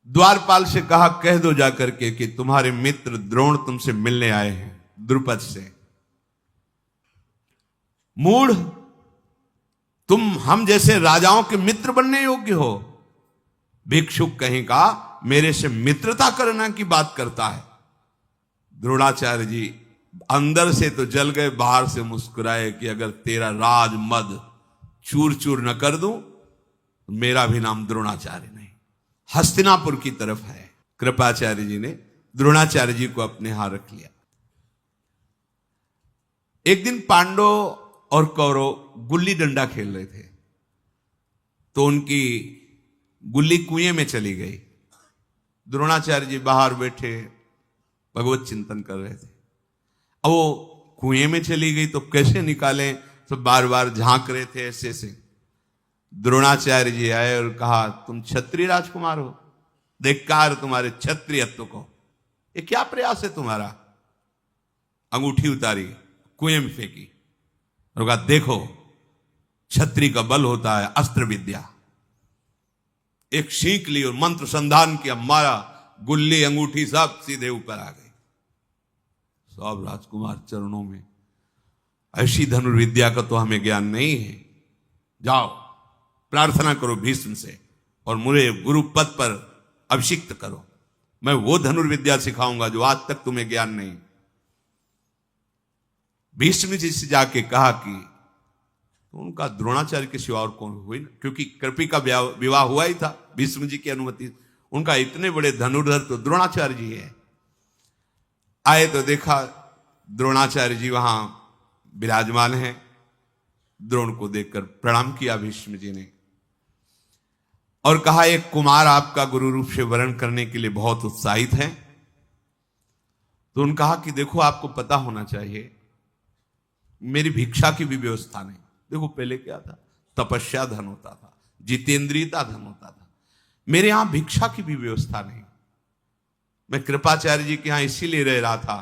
द्वारपाल से कहा, कह दो जाकर के कि तुम्हारे मित्र द्रोण तुमसे मिलने आए हैं द्रुपद से। मूढ़, तुम हम जैसे राजाओं के मित्र बनने योग्य हो? भिक्षुक कहीं का मेरे से मित्रता करना की बात करता है। द्रोणाचार्य जी अंदर से तो जल गए, बाहर से मुस्कुराए कि अगर तेरा राज मद चूर चूर न कर दूं तो मेरा भी नाम द्रोणाचार्य नहीं, हस्तिनापुर की तरफ है। कृपाचार्य जी ने द्रोणाचार्य जी को अपने यहां रख लिया। एक दिन पांडव और कौरव गुल्ली डंडा खेल रहे थे, तो उनकी गुल्ली कुएं में चली गई। द्रोणाचार्य जी बाहर बैठे भगवत चिंतन कर रहे थे। अब वो कुएं में चली गई तो कैसे निकालें, तो बार बार झांक रहे थे ऐसे से। द्रोणाचार्य जी आए और कहा, तुम क्षत्रिय राजकुमार हो, धिक्कार तुम्हारे क्षत्रियत्व को, ये क्या प्रयास है तुम्हारा? अंगूठी उतारी, कुएं में फेंकी और कहा, देखो क्षत्रिय का बल होता है अस्त्र विद्या। एक सीख ली और मंत्र संधान किया, मारा, गुल्ली अंगूठी सब सीधे ऊपर आ गई। सब राजकुमार चरणों में, ऐसी धनुर्विद्या का तो हमें ज्ञान नहीं है, जाओ प्रार्थना करो भीष्म से और मुझे गुरु पद पर अभिषिक्त करो, मैं वो धनुर्विद्या सिखाऊंगा जो आज तक तुम्हें ज्ञान नहीं। भीष्म जी से जाके कहा कि तो उनका द्रोणाचार्य के सिवा और कौन हुई ना, क्योंकि कृपी का विवाह हुआ ही था भीष्म जी की अनुमति। उनका इतने बड़े धनुर्धर तो द्रोणाचार्य जी है। आए तो देखा द्रोणाचार्य जी वहां विराजमान हैं। द्रोण को देखकर प्रणाम किया भीष्म जी ने और कहा, एक कुमार आपका गुरु रूप से वर्ण करने के लिए बहुत उत्साहित है। तो उन्होंने कहा कि देखो, आपको पता होना चाहिए मेरी भिक्षा की भी व्यवस्था नहीं। देखो पहले क्या था, तपस्या धन होता था, जितेंद्रियता धन होता था, मेरे यहां भिक्षा की भी व्यवस्था नहीं। मैं कृपाचार्य जी के यहां इसीलिए रह रहा था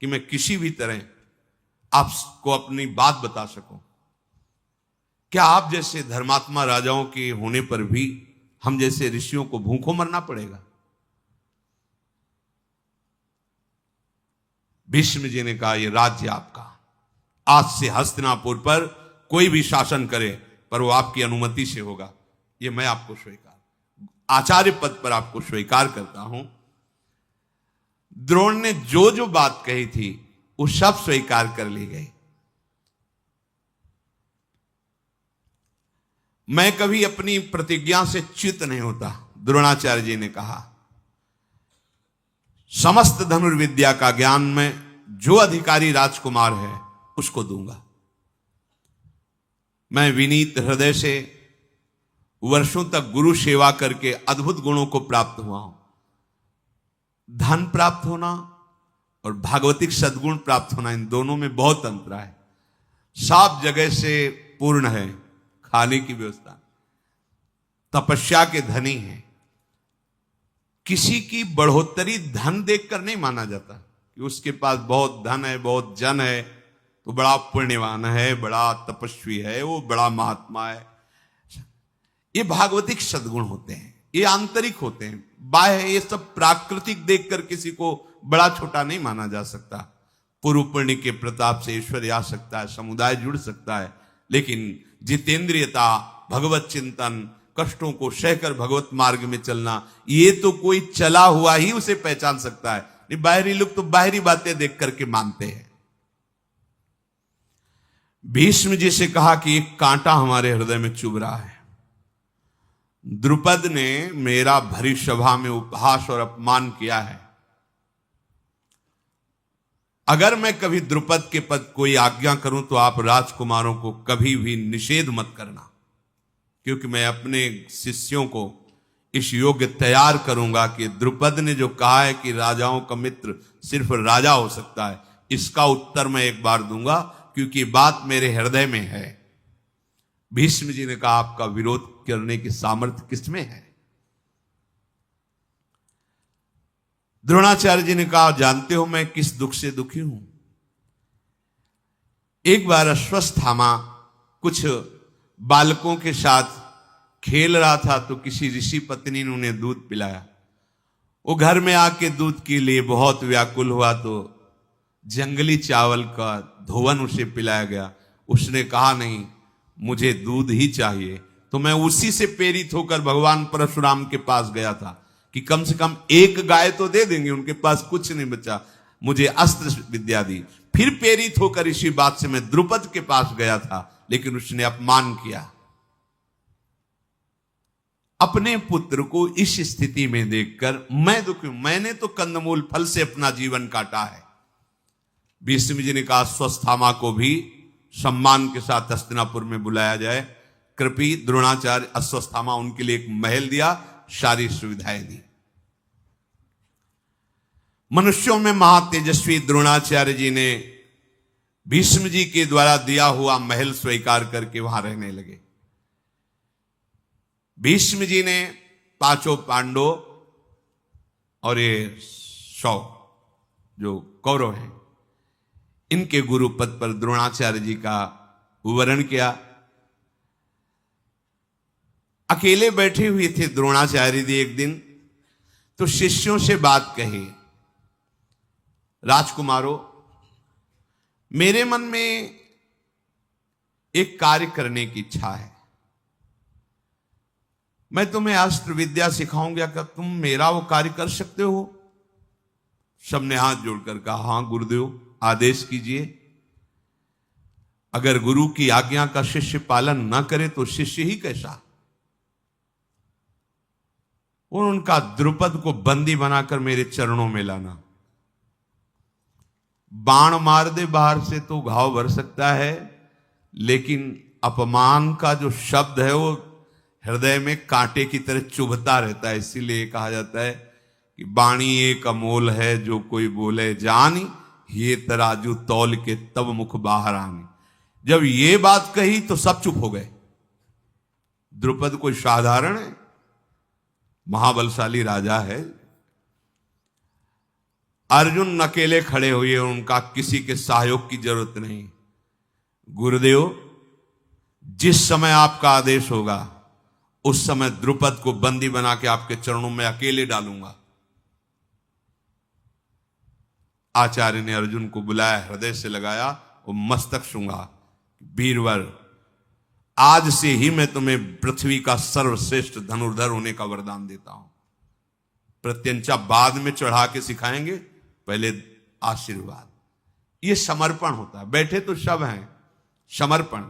कि मैं किसी भी तरह आपको अपनी बात बता सकूं। क्या आप जैसे धर्मात्मा राजाओं के होने पर भी हम जैसे ऋषियों को भूखों मरना पड़ेगा? भीष्म जी ने कहा, यह राज्य आपका, आज से हस्तिनापुर पर कोई भी शासन करे पर वो आपकी अनुमति से होगा। ये मैं आपको स्वीकार, आचार्य पद पर आपको स्वीकार करता हूं। द्रोण ने जो जो बात कही थी वो सब स्वीकार कर ली गई। मैं कभी अपनी प्रतिज्ञा से च्युत नहीं होता, द्रोणाचार्य जी ने कहा। समस्त धनुर्विद्या का ज्ञान में जो अधिकारी राजकुमार है उसको दूंगा। मैं विनीत हृदय से वर्षों तक गुरु सेवा करके अद्भुत गुणों को प्राप्त हुआ हूं। धन प्राप्त होना और भागवतिक सद्गुण प्राप्त होना, इन दोनों में बहुत अंतर है। सब जगह से पूर्ण है, खाने की व्यवस्था, तपस्या के धनी है। किसी की बढ़ोतरी धन देखकर नहीं माना जाता कि उसके पास बहुत धन है, बहुत जन है तो बड़ा पुण्यवान है, बड़ा तपस्वी है, वो बड़ा महात्मा है। ये भागवतिक सद्गुण होते हैं, ये आंतरिक होते हैं। बाह्य ये सब प्राकृतिक देखकर किसी को बड़ा छोटा नहीं माना जा सकता। पूर्व पुण्य के प्रताप से ऐश्वर्य आ सकता है, समुदाय जुड़ सकता है, लेकिन जितेंद्रियता, भगवत चिंतन, कष्टों को सहकर भगवत मार्ग में चलना, ये तो कोई चला हुआ ही उसे पहचान सकता है। बाहरी लोग तो बाहरी बातें देख करके मानते हैं। भीष्म जी से कहा कि एक कांटा हमारे हृदय में चुभ रहा है। द्रुपद ने मेरा भरी सभा में उपहास और अपमान किया है। अगर मैं कभी द्रुपद के पद कोई आज्ञा करूं तो आप राजकुमारों को कभी भी निषेध मत करना, क्योंकि मैं अपने शिष्यों को इस योग्य तैयार करूंगा कि द्रुपद ने जो कहा है कि राजाओं का मित्र सिर्फ राजा हो सकता है, इसका उत्तर मैं एक बार दूंगा, क्योंकि बात मेरे हृदय में है। भीष्म जी ने कहा, आपका विरोध करने की सामर्थ्य किसमें है? द्रोणाचार्य जी ने कहा, जानते हो मैं किस दुख से दुखी हूं। एक बार अश्वत्थामा कुछ बालकों के साथ खेल रहा था तो किसी ऋषि पत्नी ने उन्हें दूध पिलाया। वो घर में आके दूध के लिए बहुत व्याकुल हुआ तो जंगली चावल का धोवन उसे पिलाया गया। उसने कहा नहीं, मुझे दूध ही चाहिए। तो मैं उसी से प्रेरित होकर भगवान परशुराम के पास गया था कि कम से कम एक गाय तो दे देंगे, उनके पास कुछ नहीं बचा, मुझे अस्त्र विद्या दी। फिर प्रेरित होकर इसी बात से मैं द्रुपद के पास गया था, लेकिन उसने अपमान किया। अपने पुत्र को इस स्थिति में देखकर मैं दुखी हूं। मैंने तो कंदमूल फल से अपना जीवन काटा है। भीष्म जी ने कहा अश्वत्थामा को भी सम्मान के साथ हस्तिनापुर में बुलाया जाए। कृपी द्रोणाचार्य अश्वत्थामा उनके लिए एक महल दिया, सारी सुविधाएं दी। मनुष्यों में महातेजस्वी द्रोणाचार्य जी ने भीष्म जी के द्वारा दिया हुआ महल स्वीकार करके वहां रहने लगे। भीष्म जी ने पांचों पांडव और ये 100 जो कौरव हैं, इनके गुरु पद पर द्रोणाचार्य जी का वरण किया। अकेले बैठे हुए थे द्रोणाचार्य जी एक दिन, तो शिष्यों से बात कही, राजकुमारों, मेरे मन में एक कार्य करने की इच्छा है। मैं तुम्हें अस्त्र विद्या सिखाऊंगा, क्या तुम मेरा वो कार्य कर सकते हो? सबने हाथ जोड़कर कहा, हां गुरुदेव, आदेश कीजिए। अगर गुरु की आज्ञा का शिष्य पालन न करे तो शिष्य ही कैसा। और उनका द्रुपद को बंदी बनाकर मेरे चरणों में लाना। बाण मार दे बाहर से तो घाव भर सकता है, लेकिन अपमान का जो शब्द है वो हृदय में कांटे की तरह चुभता रहता है। इसीलिए कहा जाता है कि बाणी एक अमोल है, जो कोई बोले जानी, ये तराजू तौल के तब मुख बाहर आनी। जब ये बात कही तो सब चुप हो गए। द्रुपद कोई साधारण है, महाबलशाली राजा है। अर्जुन अकेले खड़े हुए, उनका किसी के सहयोग की जरूरत नहीं। गुरुदेव, जिस समय आपका आदेश होगा उस समय द्रुपद को बंदी बना के आपके चरणों में अकेले डालूंगा। आचार्य ने अर्जुन को बुलाया, हृदय से लगाया और मस्तक सूंघा। वीरवर, आज से ही मैं तुम्हें पृथ्वी का सर्वश्रेष्ठ धनुर्धर होने का वरदान देता हूं। प्रत्यंचा बाद में चढ़ा के सिखाएंगे, पहले आशीर्वाद। ये समर्पण होता है। बैठे तो सब हैं, समर्पण।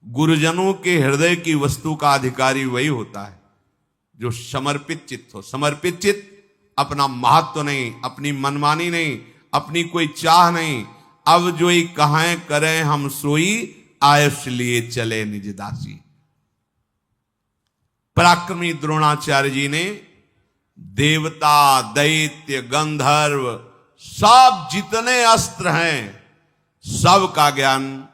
गुरुजनों के हृदय की वस्तु का अधिकारी वही होता है जो समर्पित चित्त हो। समर्पित चित्त अपना महत्व नहीं, अपनी मनमानी नहीं, अपनी कोई चाह नहीं। अब जो ही कहां करें हम सोई, आयुष लिए चले निज दासी। पराक्रमी द्रोणाचार्य जी ने देवता, दैत्य, गंधर्व, सब जितने अस्त्र हैं, सब का ज्ञान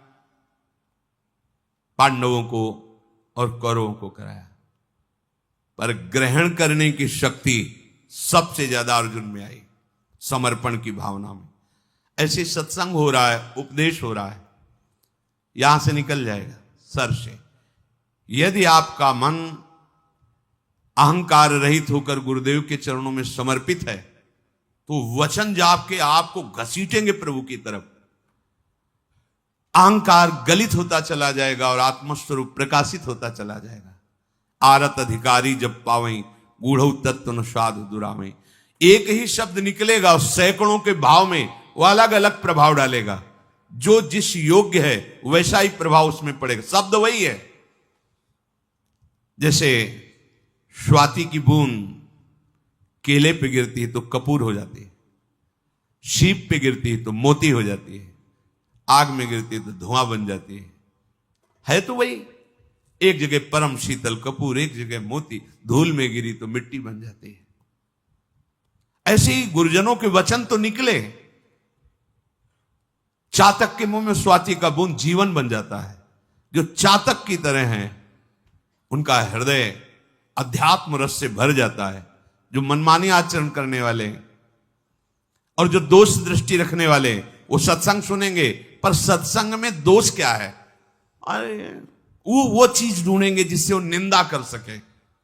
पांडवों को और कौरवों को कराया। पर ग्रहण करने की शक्ति सबसे ज्यादा अर्जुन में आई, समर्पण की भावना में। ऐसे सत्संग हो रहा है, उपदेश हो रहा है, यहां से निकल जाएगा सर से। यदि आपका मन अहंकार रहित होकर गुरुदेव के चरणों में समर्पित है, तो वचन जाप के आपको घसीटेंगे प्रभु की तरफ। अहंकार गलित होता चला जाएगा और आत्मस्वरूप प्रकाशित होता चला जाएगा। आरत अधिकारी जब पावई, गूढ़ तत्व न साधु दुरामे। एक ही शब्द निकलेगा और सैकड़ों के भाव में वो अलग अलग प्रभाव डालेगा। जो जिस योग्य है वैसा ही प्रभाव उसमें पड़ेगा। शब्द वही है। जैसे स्वाति की बूंद केले पे गिरती है तो कपूर हो जाती है, शीप पे गिरती है तो मोती हो जाती है, आग में गिरती है तो धुआं बन जाती है तो वही। एक जगह परम शीतल कपूर, एक जगह मोती, धूल में गिरी तो मिट्टी बन जाती है। ऐसे ही गुरुजनों के वचन तो निकले, चातक के मुंह में स्वाति का बूंद जीवन बन जाता है। जो चातक की तरह हैं उनका हृदय अध्यात्म रस से भर जाता है। जो मनमानी आचरण करने वाले और जो दोष दृष्टि रखने वाले, वो सत्संग सुनेंगे, पर सत्संग में दोष क्या है? अरे वो चीज ढूंढेंगे जिससे वो निंदा कर सके,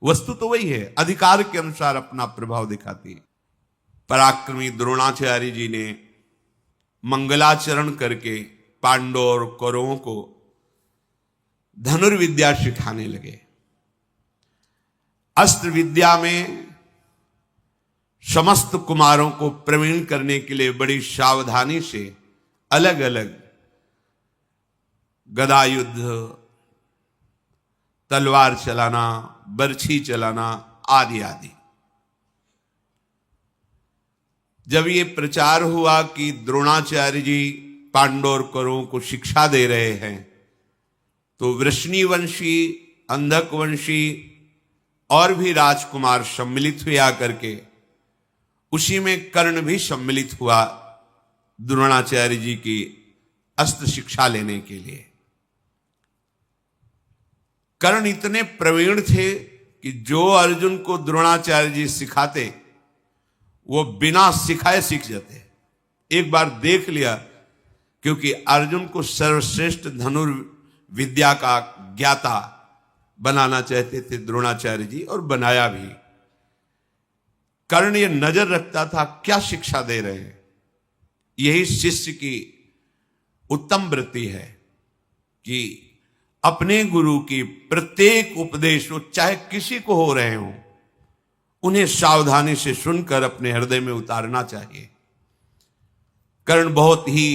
वस्तु तो वही है, अधिकार के अनुसार अपना प्रभाव दिखाती है। पराक्रमी द्रोणाचार्य जी ने मंगलाचरण करके पांडवों और कौरवों को धनुर्विद्या सिखाने लगे। अस्त्र विद्या में समस्त कुमारों को प्रवीण करने के लिए बड़ी सावधानी से अलग अलग गदा युद्ध, तलवार चलाना, बर्छी चलाना आदि आदि। जब ये प्रचार हुआ कि द्रोणाचार्य जी पांडव और कौरवों को शिक्षा दे रहे हैं, तो वृष्णिवंशी, अंधक वंशी और भी राजकुमार सम्मिलित हुए आकर के। उसी में कर्ण भी सम्मिलित हुआ द्रोणाचार्य जी की अस्त्र शिक्षा लेने के लिए। कर्ण इतने प्रवीण थे कि जो अर्जुन को द्रोणाचार्य जी सिखाते वो बिना सिखाए सीख जाते। एक बार देख लिया, क्योंकि अर्जुन को सर्वश्रेष्ठ धनुर्विद्या का ज्ञाता बनाना चाहते थे द्रोणाचार्य जी, और बनाया भी। कर्ण ये नजर रखता था क्या शिक्षा दे रहे हैं। यही शिष्य की उत्तम वृत्ति है कि अपने गुरु की प्रत्येक उपदेश, वो चाहे किसी को हो रहे हो, उन्हें सावधानी से सुनकर अपने हृदय में उतारना चाहिए। कर्ण बहुत ही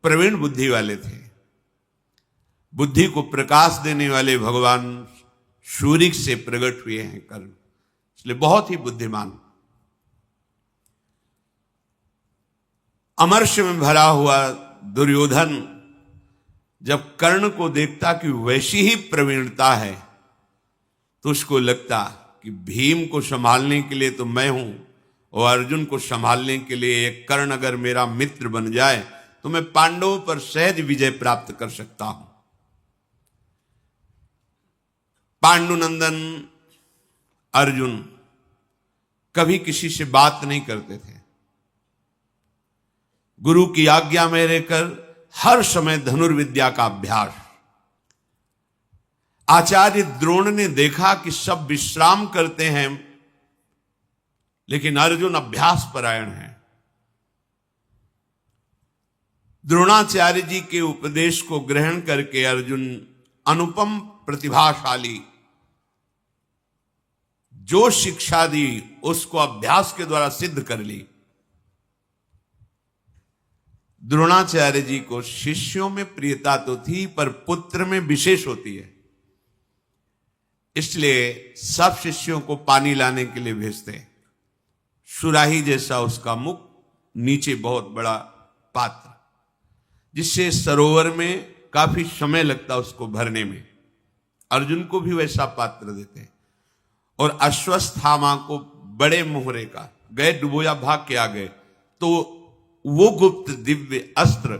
प्रवीण बुद्धि वाले थे। बुद्धि को प्रकाश देने वाले भगवान सूर्य से प्रकट हुए हैं कर्ण, इसलिए बहुत ही बुद्धिमान। अमर्ष में भरा हुआ दुर्योधन जब कर्ण को देखता कि वैसी ही प्रवीणता है, तो उसको लगता कि भीम को संभालने के लिए तो मैं हूं, और अर्जुन को संभालने के लिए एक कर्ण अगर मेरा मित्र बन जाए तो मैं पांडवों पर सहज विजय प्राप्त कर सकता हूं। पांडुनंदन अर्जुन कभी किसी से बात नहीं करते थे। गुरु की आज्ञा में रहकर हर समय धनुर्विद्या का अभ्यास। आचार्य द्रोण ने देखा कि सब विश्राम करते हैं, लेकिन अर्जुन अभ्यास परायण है। द्रोणाचार्य जी के उपदेश को ग्रहण करके अर्जुन अनुपम प्रतिभाशाली, जो शिक्षा दी उसको अभ्यास के द्वारा सिद्ध कर ली। द्रोणाचार्य जी को शिष्यों में प्रियता तो थी, पर पुत्र में विशेष होती है, इसलिए सब शिष्यों को पानी लाने के लिए भेजते। सुराही जैसा उसका मुख, नीचे बहुत बड़ा पात्र, जिससे सरोवर में काफी समय लगता उसको भरने में। अर्जुन को भी वैसा पात्र देते। और अश्वत्थामा को बड़े मोहरे का, गए डुबोया भाग के आ गए, तो वो गुप्त दिव्य अस्त्र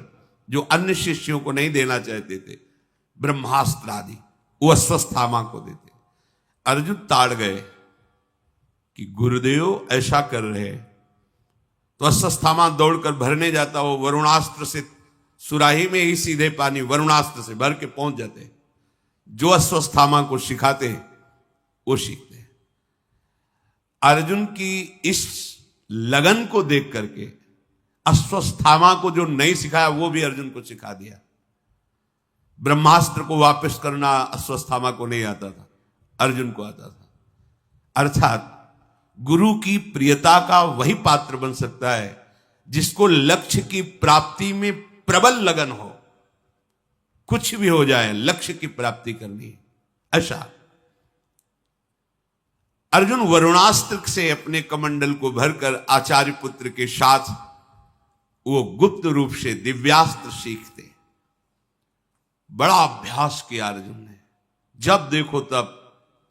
जो अन्य शिष्यों को नहीं देना चाहते थे, ब्रह्मास्त्र आदि, वो अश्वत्थामा को देते। अर्जुन ताड़ गए कि गुरुदेव ऐसा कर रहे हैं, तो अश्वत्थामा दौड़कर भरने जाता, वो वरुणास्त्र से, सुराही में ही सीधे पानी वरुणास्त्र से भर के पहुंच जाते। जो अश्वत्थामा को सिखाते हैं वो सीखते हैं। अर्जुन की इस लगन को देख करके अश्वत्थामा को जो नहीं सिखाया वो भी अर्जुन को सिखा दिया। ब्रह्मास्त्र को वापस करना अश्वत्थामा को नहीं आता था, अर्जुन को आता था। अर्थात गुरु की प्रियता का वही पात्र बन सकता है जिसको लक्ष्य की प्राप्ति में प्रबल लगन हो। कुछ भी हो जाए, लक्ष्य की प्राप्ति करनी है, ऐसा। अर्जुन वरुणास्त्र से अपने कमंडल को भरकर आचार्य पुत्र के साथ वो गुप्त रूप से दिव्यास्त्र सीखते। बड़ा अभ्यास किया अर्जुन ने, जब देखो तब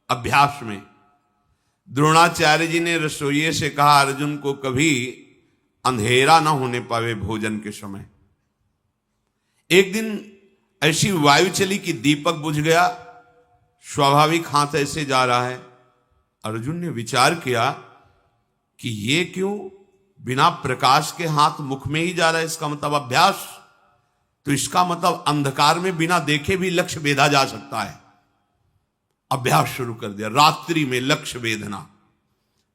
अभ्यास में। द्रोणाचार्य जी ने रसोइये से कहा अर्जुन को कभी अंधेरा ना होने पावे भोजन के समय। एक दिन ऐसी वायु चली कि दीपक बुझ गया, स्वाभाविक हाथ ऐसे जा रहा है। अर्जुन ने विचार किया कि ये क्यों बिना प्रकाश के हाथ मुख में ही जा रहा है, इसका मतलब अभ्यास। तो इसका मतलब अंधकार में बिना देखे भी लक्ष्य भेदा जा सकता है। अभ्यास शुरू कर दिया। रात्रि में लक्ष्य भेदना,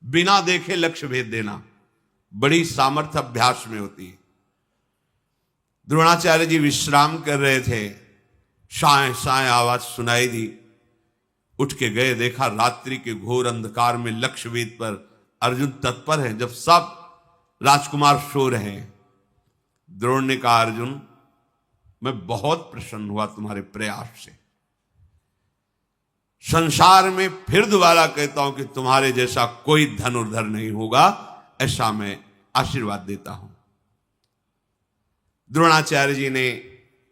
बिना देखे लक्ष्य भेद देना बड़ी सामर्थ्य अभ्यास में होती है। द्रोणाचार्य जी विश्राम कर रहे थे, साए साए आवाज सुनाई दी, उठ के गए, देखा रात्रि के घोर अंधकार में लक्ष्य भेद पर अर्जुन तत्पर है। जब सब राजकुमार सो रहे हैं, द्रोण ने कहा, अर्जुन मैं बहुत प्रसन्न हुआ तुम्हारे प्रयास से। संसार में फिर दोबारा कहता हूं कि तुम्हारे जैसा कोई धनुर्धर नहीं होगा, ऐसा मैं आशीर्वाद देता हूं। द्रोणाचार्य जी ने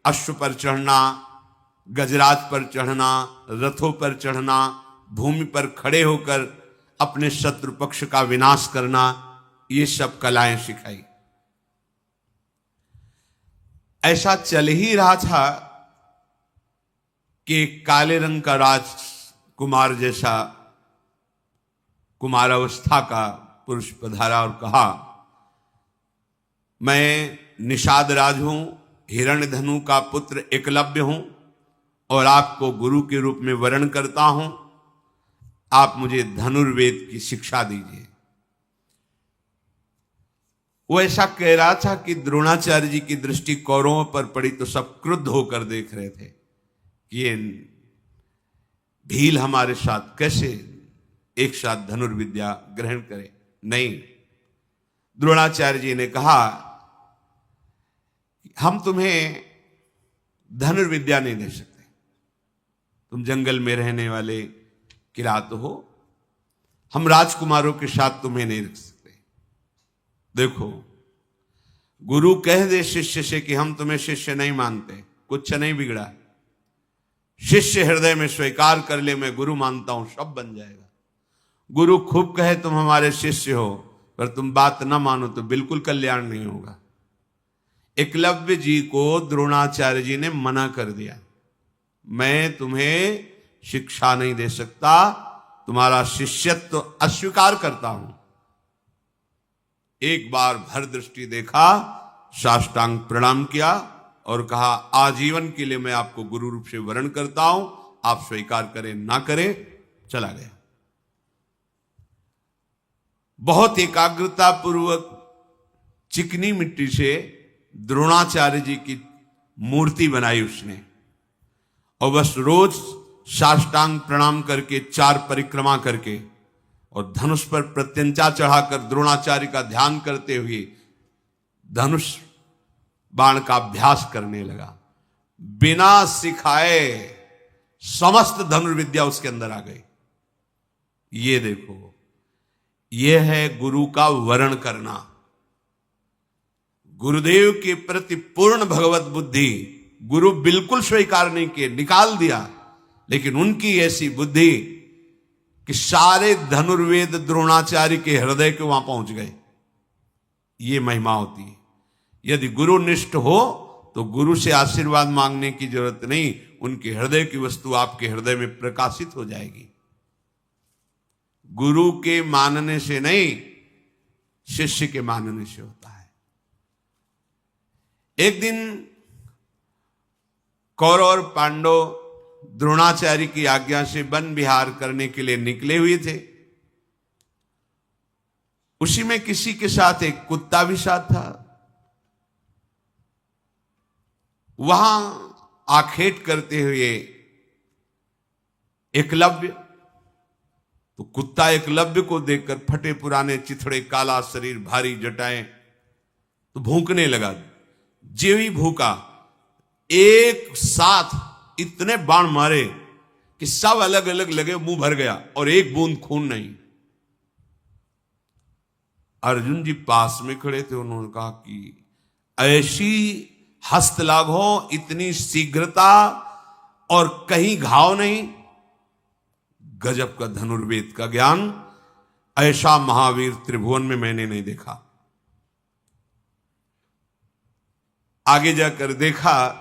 अश्व पर चढ़ना, गजराज पर चढ़ना, रथों पर चढ़ना, भूमि पर खड़े होकर अपने शत्रु पक्ष का विनाश करना, ये सब कलाएं सिखाई। ऐसा चल ही रहा था कि काले रंग का राजकुमार जैसा कुमारावस्था का पुरुष पधारा और कहा, मैं निषाद राज हूं, हिरण्यधनु का पुत्र एकलव्य हूं और आपको गुरु के रूप में वरण करता हूं। आप मुझे धनुर्वेद की शिक्षा दीजिए। वो ऐसा कह रहा था कि द्रोणाचार्य जी की दृष्टि कौरवों पर पड़ी तो सब क्रुद्ध होकर देख रहे थे कि ये भील हमारे साथ कैसे एक साथ धनुर्विद्या ग्रहण करे। नहीं, द्रोणाचार्य जी ने कहा, हम तुम्हें धनुर्विद्या नहीं दे सकते, तुम जंगल में रहने वाले किरात हो, हम राजकुमारों के साथ तुम्हें नहीं रख सकते। देखो, गुरु कह दे शिष्य से कि हम तुम्हें शिष्य नहीं मानते, कुछ नहीं बिगड़ा। शिष्य हृदय में स्वीकार कर ले मैं गुरु मानता हूं, सब बन जाएगा। गुरु खूब कहे तुम हमारे शिष्य हो, पर तुम बात ना मानो तो बिल्कुल कल्याण नहीं होगा। एकलव्य जी को द्रोणाचार्य जी ने मना कर दिया, मैं तुम्हें शिक्षा नहीं दे सकता, तुम्हारा शिष्यत्व अस्वीकार करता हूं। एक बार भर दृष्टि देखा, साष्टांग प्रणाम किया और कहा, आजीवन के लिए मैं आपको गुरु रूप से वरण करता हूं, आप स्वीकार करें ना करें। चला गया। बहुत एकाग्रता पूर्वक चिकनी मिट्टी से द्रोणाचार्य जी की मूर्ति बनाई उसने, और बस रोज साष्टांग प्रणाम करके 4 परिक्रमा करके और धनुष पर प्रत्यंचा चढ़ाकर द्रोणाचार्य का ध्यान करते हुए धनुष बाण का अभ्यास करने लगा। बिना सिखाए समस्त धनुर्विद्या उसके अंदर आ गई। ये देखो, ये है गुरु का वरण करना। गुरुदेव के प्रति पूर्ण भगवत बुद्धि गुरु बिल्कुल स्वीकार नहीं किए, निकाल दिया, लेकिन उनकी ऐसी बुद्धि कि सारे धनुर्वेद द्रोणाचार्य के हृदय के वहां पहुंच गए। ये महिमा होती है। यदि गुरु निष्ठ हो तो गुरु से आशीर्वाद मांगने की जरूरत नहीं, उनके हृदय की वस्तु आपके हृदय में प्रकाशित हो जाएगी। गुरु के मानने से नहीं, शिष्य के मानने से होता है। एक दिन कौरव और पांडव द्रोणाचार्य की आज्ञा से वन विहार करने के लिए निकले हुए थे। उसी में किसी के साथ एक कुत्ता भी साथ था। वहां आखेट करते हुए एकलव्य, तो कुत्ता एकलव्य को देखकर फटे पुराने चिथड़े, काला शरीर, भारी जटाएं, तो भूंकने लगा। जो ही भूखा, एक साथ इतने बाण मारे कि सब अलग अलग लगे, मुंह भर गया और एक बूंद खून नहीं। अर्जुन जी पास में खड़े थे, उन्होंने कहा कि ऐसी हस्तलाघ हो, इतनी शीघ्रता और कहीं घाव नहीं। गजब का धनुर्वेद का ज्ञान, ऐसा महावीर त्रिभुवन में मैंने नहीं देखा। आगे जाकर देखा,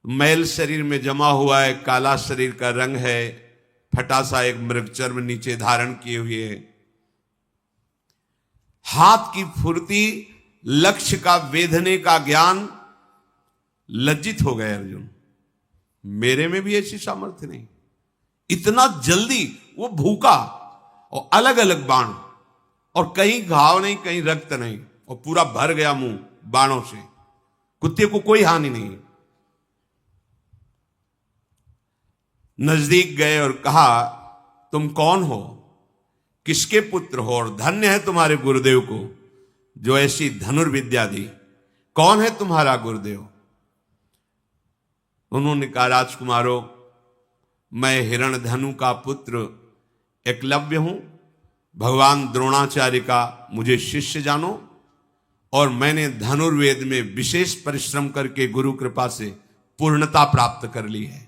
मैल शरीर में जमा हुआ है, काला शरीर का रंग है, फटा सा एक मृगचर्म नीचे धारण किए हुए है, हाथ की फुर्ती, लक्ष्य का वेधने का ज्ञान। लज्जित हो गए अर्जुन। मेरे में भी ऐसी सामर्थ्य नहीं। इतना जल्दी वो भूखा, और अलग अलग बाण, और कहीं घाव नहीं, कहीं रक्त नहीं, और पूरा भर गया मुंह बाणों से। कुत्ते को कोई हानि नहीं। नजदीक गए और कहा, तुम कौन हो, किसके पुत्र हो, और धन्य है तुम्हारे गुरुदेव को जो ऐसी धनुर्विद्या दी। कौन है तुम्हारा गुरुदेव? उन्होंने कहा, राजकुमारों, मैं हिरण्यधनु का पुत्र एकलव्य हूं। भगवान द्रोणाचार्य का मुझे शिष्य जानो, और मैंने धनुर्वेद में विशेष परिश्रम करके गुरु कृपा से पूर्णता प्राप्त कर ली है।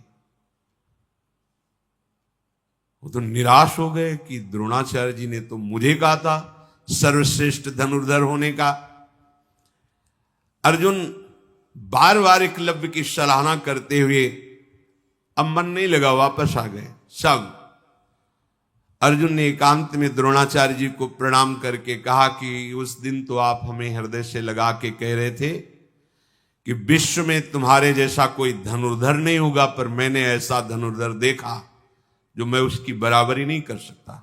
वो तो निराश हो गए कि द्रोणाचार्य जी ने तो मुझे कहा था सर्वश्रेष्ठ धनुर्धर होने का। अर्जुन बार बार एकलव्य की सराहना करते हुए अब मन नहीं लगा, वापस आ गए सब। अर्जुन ने एकांत में द्रोणाचार्य जी को प्रणाम करके कहा कि उस दिन तो आप हमें हृदय से लगा के कह रहे थे कि विश्व में तुम्हारे जैसा कोई धनुर्धर नहीं होगा, पर मैंने ऐसा धनुर्धर देखा जो मैं उसकी बराबरी नहीं कर सकता।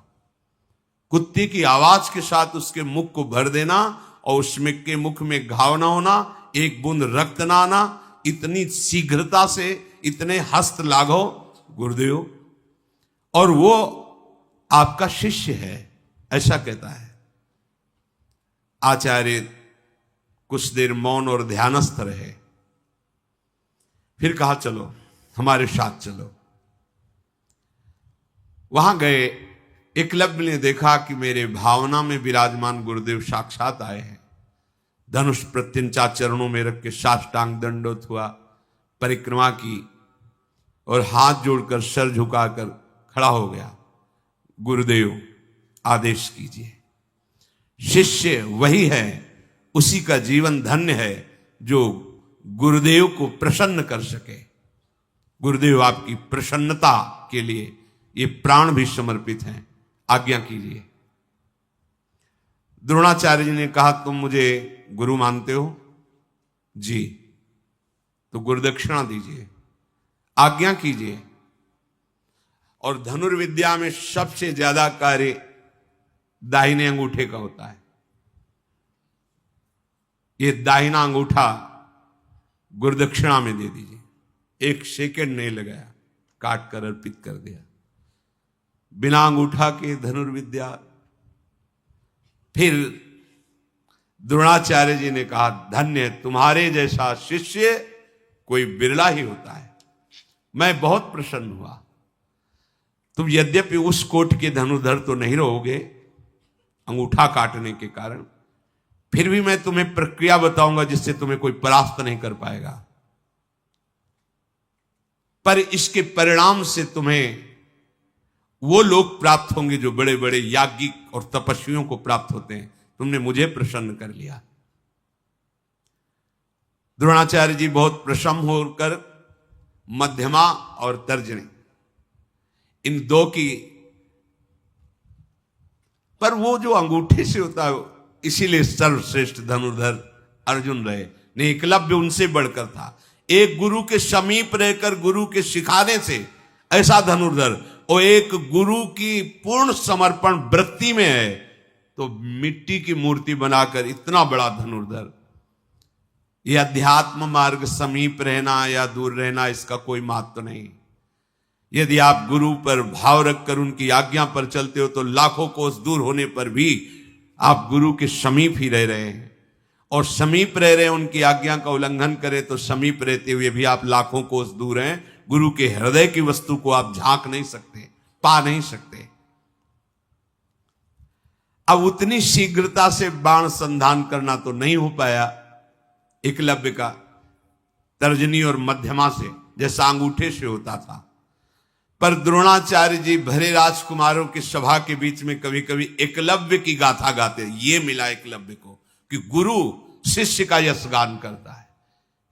कुत्ते की आवाज के साथ उसके मुख को भर देना, और उसमें के मुख में घाव ना होना, एक बूंद रक्त ना आना, इतनी शीघ्रता से इतने हस्त लाघव गुरुदेव, और वो आपका शिष्य है, ऐसा कहता है। आचार्य कुछ देर मौन और ध्यानस्थ रहे, फिर कहा, चलो हमारे साथ चलो। वहां गए, एकलव्य ने देखा कि मेरे भावना में विराजमान गुरुदेव साक्षात आए हैं। धनुष प्रत्यंचा चरणों में रख के साष्टांग दंडोत हुआ, परिक्रमा की, और हाथ जोड़कर सर झुकाकर खड़ा हो गया। गुरुदेव आदेश कीजिए। शिष्य वही है, उसी का जीवन धन्य है जो गुरुदेव को प्रसन्न कर सके। गुरुदेव आपकी प्रसन्नता के लिए ये प्राण भी समर्पित हैं, आज्ञा कीजिए। द्रोणाचार्य जी ने कहा, तुम मुझे गुरु मानते हो? जी। तो गुरुदक्षिणा दीजिए, आज्ञा कीजिए। और धनुर्विद्या में सबसे ज्यादा कार्य दाहिने अंगूठे का होता है। ये दाहिना अंगूठा गुरुदक्षिणा में दे दीजिए। 1 सेकंड नहीं लगाया, काट कर अर्पित कर दिया। बिना अंगूठा के धनुर्विद्या। फिर द्रोणाचार्य जी ने कहा, धन्य, तुम्हारे जैसा शिष्य कोई बिरला ही होता है। मैं बहुत प्रसन्न हुआ। तुम यद्यपि उस कोट के धनुर्धर तो नहीं रहोगे अंगूठा काटने के कारण, फिर भी मैं तुम्हें प्रक्रिया बताऊंगा जिससे तुम्हें कोई परास्त नहीं कर पाएगा। पर इसके परिणाम से तुम्हें वो लोग प्राप्त होंगे जो बड़े बड़े याज्ञिक और तपस्वियों को प्राप्त होते हैं। तुमने मुझे प्रसन्न कर लिया। द्रोणाचार्य जी बहुत प्रसन्न होकर मध्यमा और तर्जनी, इन दो की, पर वो जो अंगूठे से होता है, इसीलिए सर्वश्रेष्ठ धनुर्धर अर्जुन रहे। नहीं, एकलव्य उनसे बढ़कर था। एक गुरु के समीप रहकर गुरु के सिखाने से ऐसा धनुर्धर, और एक गुरु की पूर्ण समर्पण वृत्ति में है तो मिट्टी की मूर्ति बनाकर इतना बड़ा धनुर्धर। यह अध्यात्म मार्ग समीप रहना या दूर रहना, इसका कोई महत्व नहीं। यदि आप गुरु पर भाव रखकर उनकी आज्ञा पर चलते हो तो लाखों कोस दूर होने पर भी आप गुरु के समीप ही रह रहे हैं। और समीप रह रहे हैं, उनकी आज्ञा का उल्लंघन करें तो समीप रहते हुए भी आप लाखों कोस दूर हैं। गुरु के हृदय की वस्तु को आप झांक नहीं सकते, पा नहीं सकते। अब उतनी शीघ्रता से बाण संधान करना तो नहीं हो पाया एकलव्य का, तर्जनी और मध्यमा से, जैसा अंगूठे से होता था। पर द्रोणाचार्य जी भरे राजकुमारों की सभा के बीच में कभी कभी एकलव्य की गाथा गाते। ये मिला एकलव्य को कि गुरु शिष्य का यशगान करता है।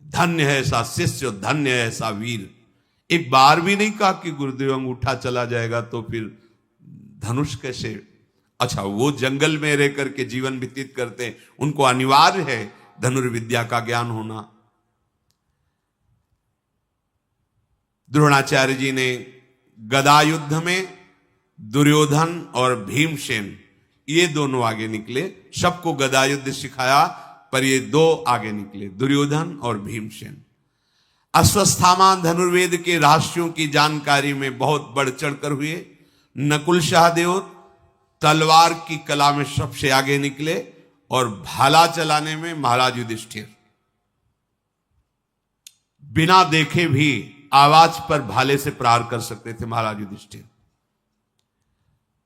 धन्य है ऐसा शिष्य, धन्य है ऐसा वीर। एक बार भी नहीं कहा कि गुरुदेव अंगूठा चला जाएगा तो फिर धनुष कैसे। अच्छा, वो जंगल में रह करके जीवन व्यतीत करते हैं, उनको अनिवार्य है धनुर्विद्या का ज्ञान होना। द्रोणाचार्य जी ने गदा युद्ध में दुर्योधन और भीमसेन ये दोनों आगे निकले। सबको गदा युद्ध सिखाया, पर ये दो आगे निकले, दुर्योधन और भीमसेन। अश्वत्थामा धनुर्वेद के रहस्यों की जानकारी में बहुत बढ़ चढ़कर हुए। नकुल सहदेव तलवार की कला में सबसे आगे निकले, और भाला चलाने में महाराज युधिष्ठिर बिना देखे भी आवाज पर भाले से प्रहार कर सकते थे महाराज युधिष्ठिर।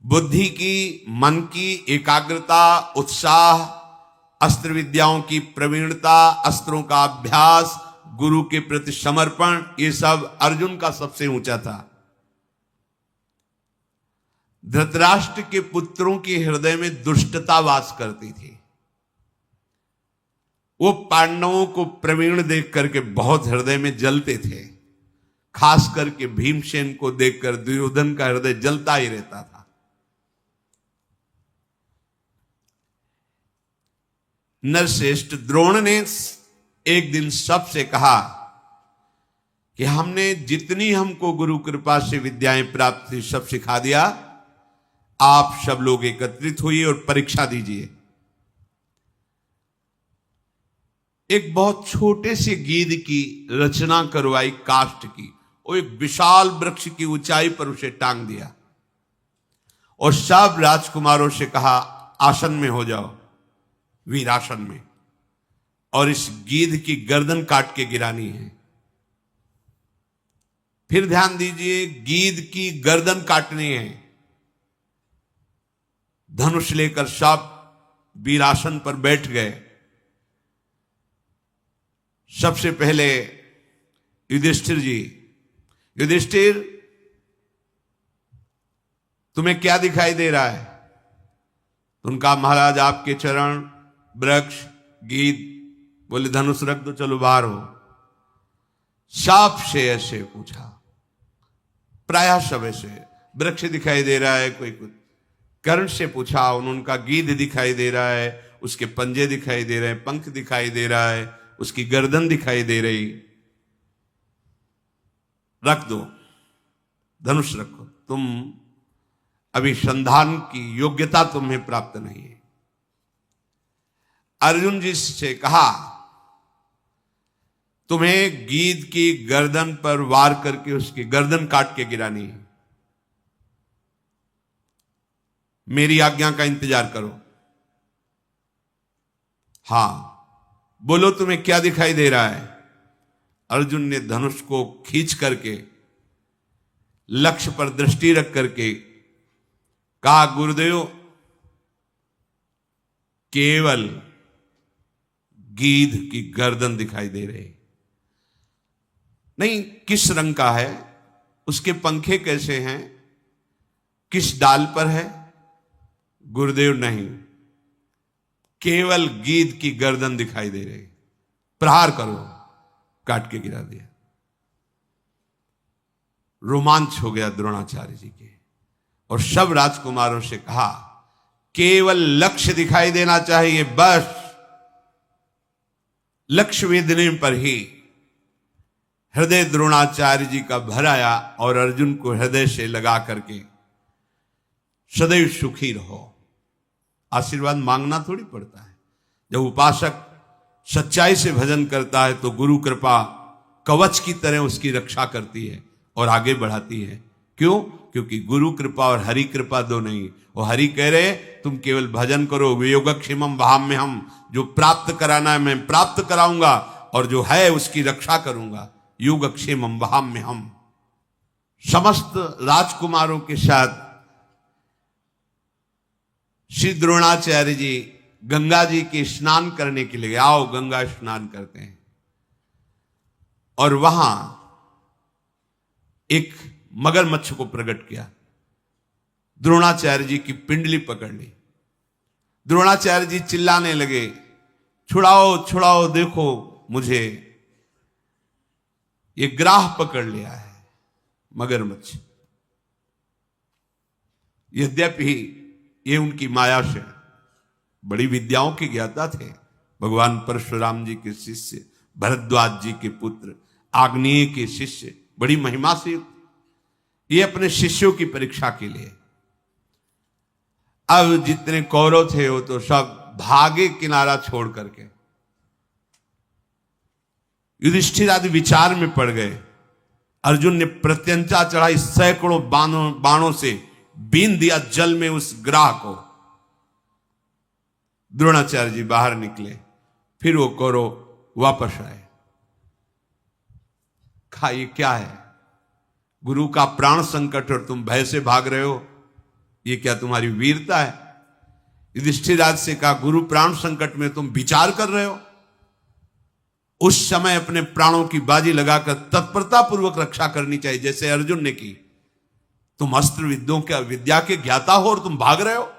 बुद्धि की, मन की एकाग्रता, उत्साह, अस्त्र विद्याओं की प्रवीणता, अस्त्रों का अभ्यास, गुरु के प्रति समर्पण, ये सब अर्जुन का सबसे ऊंचा था। धृतराष्ट्र के पुत्रों के हृदय में दुष्टता वास करती थी। वो पांडवों को प्रवीण देख करके बहुत हृदय में जलते थे। खास करके भीमसेन को देखकर दुर्योधन का हृदय जलता ही रहता था। नरश्रेष्ठ द्रोण ने एक दिन सबसे कहा कि हमने जितनी हमको गुरु कृपा से विद्याएं प्राप्त थी सब सिखा दिया, आप सब लोग एकत्रित होइए और परीक्षा दीजिए। एक बहुत छोटे से गीध की रचना करवाई काष्ठ की, और एक विशाल वृक्ष की ऊंचाई पर उसे टांग दिया, और सब राजकुमारों से कहा आसन में हो जाओ, वीरासन में, और इस गीध की गर्दन काट के गिरानी है। फिर ध्यान दीजिए, गीध की गर्दन काटनी है। धनुष लेकर सब वीरासन पर बैठ गए। सबसे पहले युधिष्ठिर जी, युधिष्ठिर तुम्हें क्या दिखाई दे रहा है? उनका महाराज आपके चरण, वृक्ष, गीध। बोले धनुष रख दो, चलो बाहर हो। सांप से ऐसे पूछा, प्रायः सब ऐसे, वृक्ष दिखाई दे रहा है, कोई कुछ। कर्ण से पूछा, उनका गीध दिखाई दे रहा है, उसके पंजे दिखाई दे रहे हैं, पंख दिखाई दे रहा है, उसकी गर्दन दिखाई दे रही। रख दो, धनुष रखो, तुम अभी संधान की योग्यता तुम्हें प्राप्त नहीं है। अर्जुन जी से कहा तुम्हें गीध की गर्दन पर वार करके उसकी गर्दन काट के गिरानी है। मेरी आज्ञा का इंतजार करो। हां, बोलो तुम्हें क्या दिखाई दे रहा है? अर्जुन ने धनुष को खींच करके लक्ष्य पर दृष्टि रख करके कहा, गुरुदेव केवल गीध की गर्दन दिखाई दे रही। नहीं, किस रंग का है, उसके पंखे कैसे हैं, किस डाल पर है? गुरुदेव नहीं, केवल गीध की गर्दन दिखाई दे रही। प्रहार करो। काट के गिरा दिया। रोमांच हो गया द्रोणाचार्य जी के, और सब राजकुमारों से कहा केवल लक्ष्य दिखाई देना चाहिए, बस लक्ष्य वेधने पर ही। हृदय द्रोणाचार्य जी का भर आया, और अर्जुन को हृदय से लगा करके सदैव सुखी रहो। आशीर्वाद मांगना थोड़ी पड़ता है। जब उपासक सच्चाई से भजन करता है तो गुरु कृपा कवच की तरह उसकी रक्षा करती है और आगे बढ़ाती है। क्यों? क्योंकि गुरु कृपा और हरि कृपा दो नहीं। वो हरि कह रहे तुम केवल भजन करो, वियोगक्षेमम वहां में हम, जो प्राप्त कराना है मैं प्राप्त कराऊंगा, और जो है उसकी रक्षा करूंगा। योगक्षेमम वहां में हम। समस्त राजकुमारों के साथ श्री द्रोणाचार्य जी गंगा जी के स्नान करने के लिए, आओ गंगा स्नान करते हैं। और वहां एक मगरमच्छ को प्रकट किया। द्रोणाचार्य जी की पिंडली पकड़ ली। द्रोणाचार्य जी चिल्लाने लगे, छुड़ाओ छुड़ाओ, देखो मुझे, ये ग्राह पकड़ लिया है मगरमच्छ। यद्यपि ये उनकी माया से बड़ी विद्याओं के ज्ञाता थे। भगवान परशुराम जी के शिष्य, भरद्वाज जी के पुत्र, आग्नेय के शिष्य, बड़ी महिमा से युक्त, ये अपने शिष्यों की परीक्षा के लिए। अब जितने कौरव थे वो तो सब भागे किनारा छोड़ करके। युधिष्ठिर आदि विचार में पड़ गए। अर्जुन ने प्रत्यंचा चढ़ाई, सैकड़ों बाणों से बीन दिया जल में उस ग्राह को। द्रोणाचार्य जी बाहर निकले, फिर वो कौरव वापस आए। कहा ये क्या है, गुरु का प्राण संकट और तुम भय से भाग रहे हो, ये क्या तुम्हारी वीरता है? युधिष्ठिर राज से कहा, गुरु प्राण संकट में तुम विचार कर रहे हो? उस समय अपने प्राणों की बाजी लगाकर तत्परता पूर्वक रक्षा करनी चाहिए, जैसे अर्जुन ने की। तुम अस्त्र विद्या के ज्ञाता हो और तुम भाग रहे हो।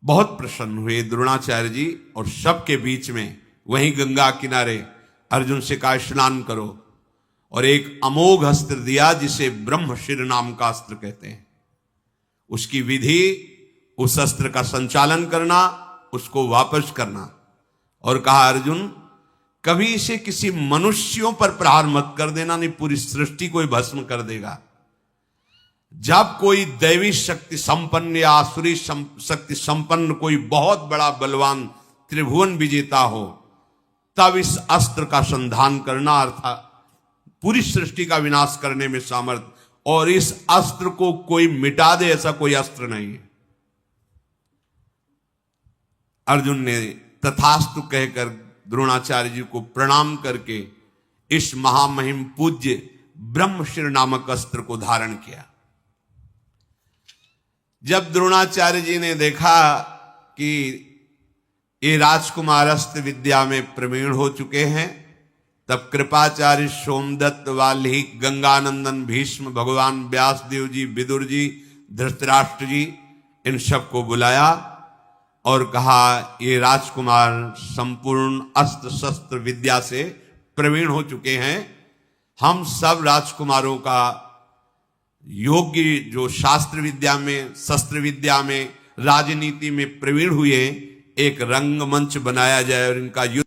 बहुत प्रसन्न हुए द्रोणाचार्य जी और सबके बीच में वहीं गंगा किनारे अर्जुन से कहा स्नान करो, और एक अमोघ अस्त्र दिया जिसे ब्रह्मशिर नाम का अस्त्र कहते हैं। उसकी विधि, उस अस्त्र का संचालन करना, उसको वापस करना, और कहा अर्जुन कभी इसे किसी मनुष्यों पर प्रहार मत कर देना, नहीं पूरी सृष्टि को भस्म कर देगा। जब कोई दैवी शक्ति संपन्न या आसुरी शक्ति संपन्न कोई बहुत बड़ा बलवान त्रिभुवन विजेता हो, तब इस अस्त्र का संधान करना, अर्थात पूरी सृष्टि का विनाश करने में सामर्थ्य, और इस अस्त्र को कोई मिटा दे ऐसा कोई अस्त्र नहीं है। अर्जुन ने तथास्तु कहकर द्रोणाचार्य जी को प्रणाम करके इस महामहिम पूज्य ब्रह्मशिर नामक अस्त्र को धारण किया। जब द्रोणाचार्य जी ने देखा कि ये राजकुमार अस्त्र विद्या में प्रवीण हो चुके हैं, तब कृपाचार्य, सोमदत्त, वाल्मीकि, गंगानंदन, भीष्म, भगवान व्यासदेव जी, विदुर जी, धृतराष्ट्र जी, इन सबको बुलाया और कहा ये राजकुमार संपूर्ण अस्त्र शस्त्र विद्या से प्रवीण हो चुके हैं। हम सब राजकुमारों का योग्य जो शास्त्र विद्या में, शस्त्र विद्या में, राजनीति में प्रवीण हुए एक रंगमंच बनाया जाए और इनका युद्ध